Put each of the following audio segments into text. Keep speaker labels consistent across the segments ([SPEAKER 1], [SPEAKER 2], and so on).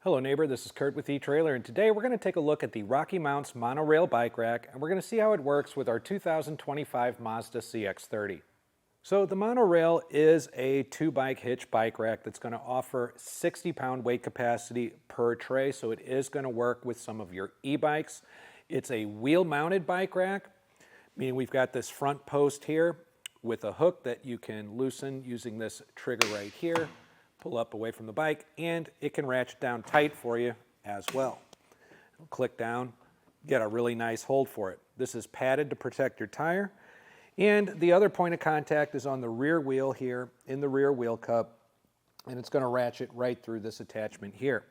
[SPEAKER 1] Hello neighbor, this is Curt with eTrailer, and today we're going to take a look at the RockyMounts Monorail Bike Rack, and we're going to see how it works with our 2025 Mazda CX-30. So the Monorail is a two-bike hitch bike rack that's going to offer 60-pound weight capacity per tray, so it is going to work with some of your e-bikes. It's a wheel-mounted bike rack, meaning we've got this front post here with a hook that you can loosen using this trigger right here. Pull up away from the bike, and it can ratchet down tight for you as well. Click down, get a really nice hold for it. This is padded to protect your tire, and the other point of contact is on the rear wheel here in the rear wheel cup, and it's going to ratchet right through this attachment here.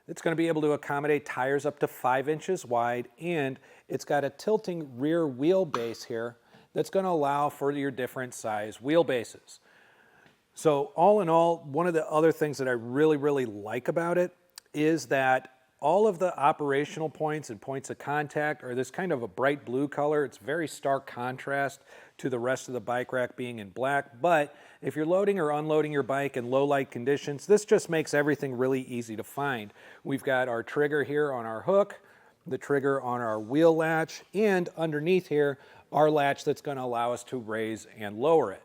[SPEAKER 1] It's going to be able to accommodate tires up to 5 inches wide, and it's got a tilting rear wheelbase here that's going to allow for your different size wheelbases. So all in all, one of the other things that I really like about it is that all of the operational points and points of contact are this kind of a bright blue color. It's very stark contrast to the rest of the bike rack being in black. But if you're loading or unloading your bike in low light conditions, this just makes everything really easy to find. We've got our trigger here on our hook, the trigger on our wheel latch, and underneath here, our latch that's going to allow us to raise and lower it.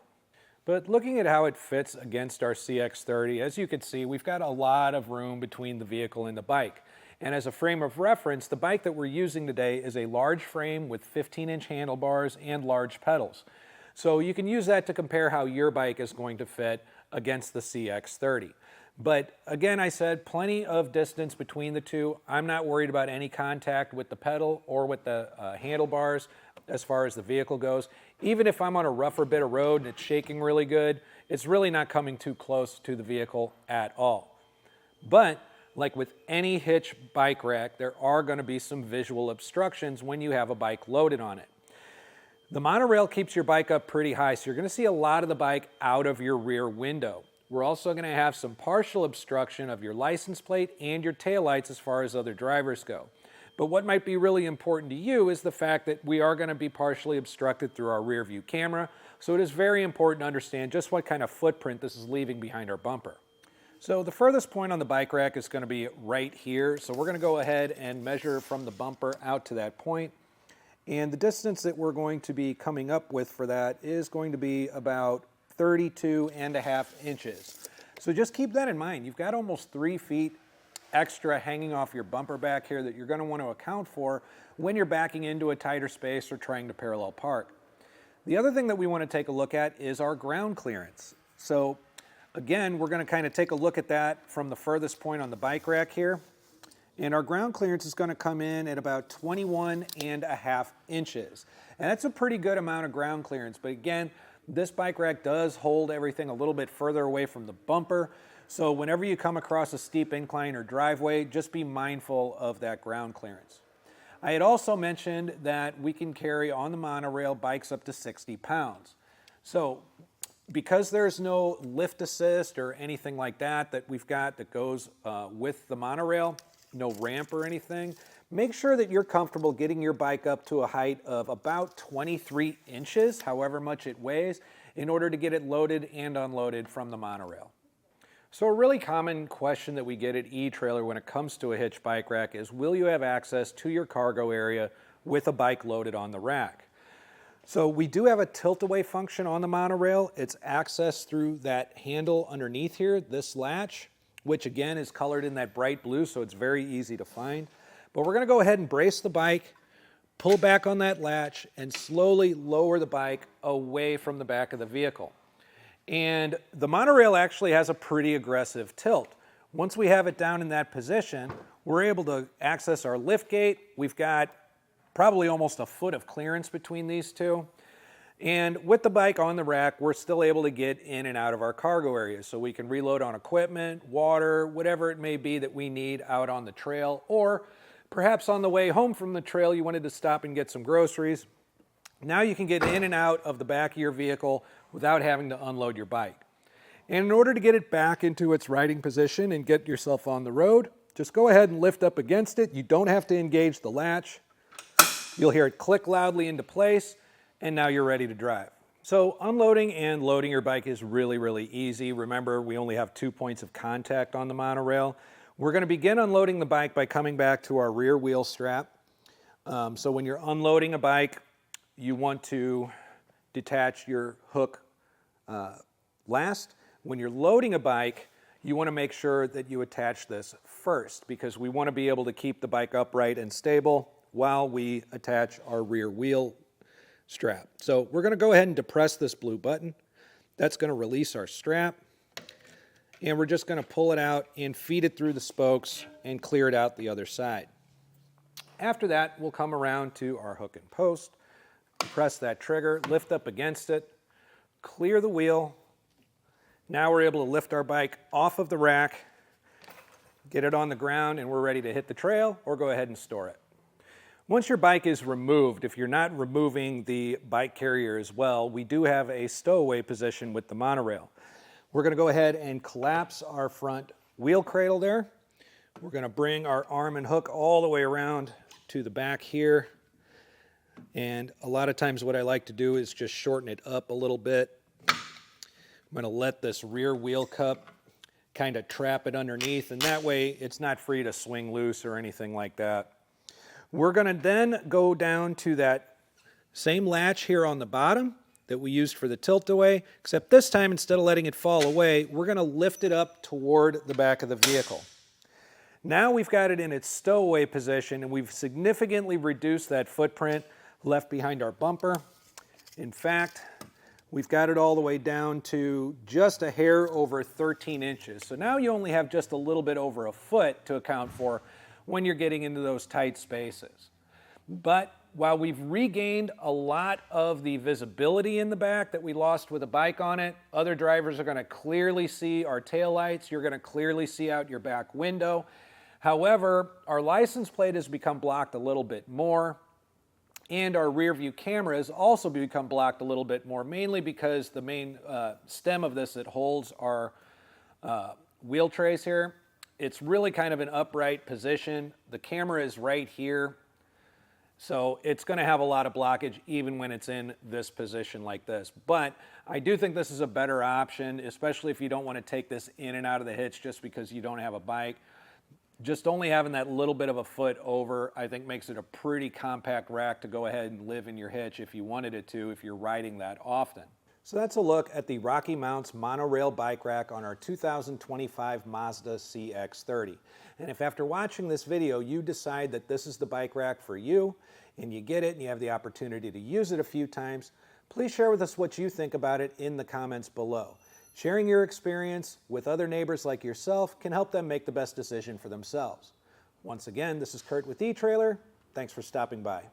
[SPEAKER 1] But looking at how it fits against our CX-30, as you can see, we've got a lot of room between the vehicle and the bike. And as a frame of reference, the bike that we're using today is a large frame with 15-inch handlebars and large pedals. So you can use that to compare how your bike is going to fit against the CX-30. But again, I said plenty of distance between the two. I'm not worried about any contact with the pedal or with the handlebars as far as the vehicle goes. Even if I'm on a rougher bit of road and it's shaking really good, it's really not coming too close to the vehicle at all. But like with any hitch bike rack, there are going to be some visual obstructions when you have a bike loaded on it. The monorail keeps your bike up pretty high, so you're going to see a lot of the bike out of your rear window. We're also going to have some partial obstruction of your license plate and your taillights as far as other drivers go. But what might be really important to you is the fact that we are going to be partially obstructed through our rear view camera, so it is very important to understand just what kind of footprint this is leaving behind our bumper. So the furthest point on the bike rack is going to be right here, so we're going to go ahead and measure from the bumper out to that point. And the distance that we're going to be coming up with for that is going to be about 32.5 inches. So just keep that in mind. You've got almost 3 feet extra hanging off your bumper back here that you're going to want to account for when you're backing into a tighter space or trying to parallel park. The other thing that we want to take a look at is our ground clearance. So again, we're going to kind of take a look at that from the furthest point on the bike rack here. And our ground clearance is going to come in at about 21.5 inches. And that's a pretty good amount of ground clearance. But again, this bike rack does hold everything a little bit further away from the bumper. So whenever you come across a steep incline or driveway, just be mindful of that ground clearance. I had also mentioned that we can carry on the monorail bikes up to 60 pounds. So because there's no lift assist or anything like that that we've got that goes with the monorail, no ramp or anything, make sure that you're comfortable getting your bike up to a height of about 23 inches, however much it weighs, in order to get it loaded and unloaded from the monorail. So a really common question that we get at eTrailer when it comes to a hitch bike rack is, will you have access to your cargo area with a bike loaded on the rack? So we do have a tilt-away function on the monorail. It's accessed through that handle underneath here, this latch, which again is colored in that bright blue, so it's very easy to find. But we're going to go ahead and brace the bike, pull back on that latch, and slowly lower the bike away from the back of the vehicle. And the monorail actually has a pretty aggressive tilt. Once we have it down in that position, we're able to access our lift gate. We've got probably almost a foot of clearance between these two. And with the bike on the rack, we're still able to get in and out of our cargo areas. So we can reload on equipment, water, whatever it may be that we need out on the trail, or perhaps on the way home from the trail you wanted to stop and get some groceries. Now you can get in and out of the back of your vehicle without having to unload your bike. And in order to get it back into its riding position and get yourself on the road, just go ahead and lift up against it. You don't have to engage the latch. You'll hear it click loudly into place, and now you're ready to drive. So unloading and loading your bike is really easy. Remember, we only have 2 points of contact on the monorail. We're going to begin unloading the bike by coming back to our rear wheel strap. So when you're unloading a bike, you want to detach your hook last. When you're loading a bike, you want to make sure that you attach this first, because we want to be able to keep the bike upright and stable while we attach our rear wheel strap. So we're going to go ahead and depress this blue button. That's going to release our strap. And we're just going to pull it out and feed it through the spokes and clear it out the other side. After that, we'll come around to our hook and post, press that trigger, lift up against it, clear the wheel. Now we're able to lift our bike off of the rack, get it on the ground, and we're ready to hit the trail or go ahead and store it. Once your bike is removed, if you're not removing the bike carrier as well, we do have a stowaway position with the monorail. We're going to go ahead and collapse our front wheel cradle there. We're going to bring our arm and hook all the way around to the back here. And a lot of times what I like to do is just shorten it up a little bit. I'm going to let this rear wheel cup kind of trap it underneath, and that way it's not free to swing loose or anything like that. We're going to then go down to that same latch here on the bottom that we used for the tilt-away, except this time, instead of letting it fall away, we're going to lift it up toward the back of the vehicle. Now we've got it in its stowaway position, and we've significantly reduced that footprint left behind our bumper. In fact, we've got it all the way down to just a hair over 13 inches. So now you only have just a little bit over a foot to account for when you're getting into those tight spaces. But while we've regained a lot of the visibility in the back that we lost with a bike on it, other drivers are going to clearly see our taillights. You're going to clearly see out your back window. However, our license plate has become blocked a little bit more, and our rear view camera has also become blocked a little bit more, mainly because the main stem of this that holds our wheel trays here, it's really kind of an upright position. The camera is right here. So it's going to have a lot of blockage even when it's in this position like this. But I do think this is a better option, especially if you don't want to take this in and out of the hitch just because you don't have a bike. Just only having that little bit of a foot over, I think, makes it a pretty compact rack to go ahead and live in your hitch if you wanted it to, if you're riding that often. So that's a look at the RockyMounts Monorail Bike Rack on our 2025 Mazda CX-30. And if after watching this video you decide that this is the bike rack for you, and you get it and you have the opportunity to use it a few times, please share with us what you think about it in the comments below. Sharing your experience with other neighbors like yourself can help them make the best decision for themselves. Once again, this is Curt with eTrailer. Thanks for stopping by.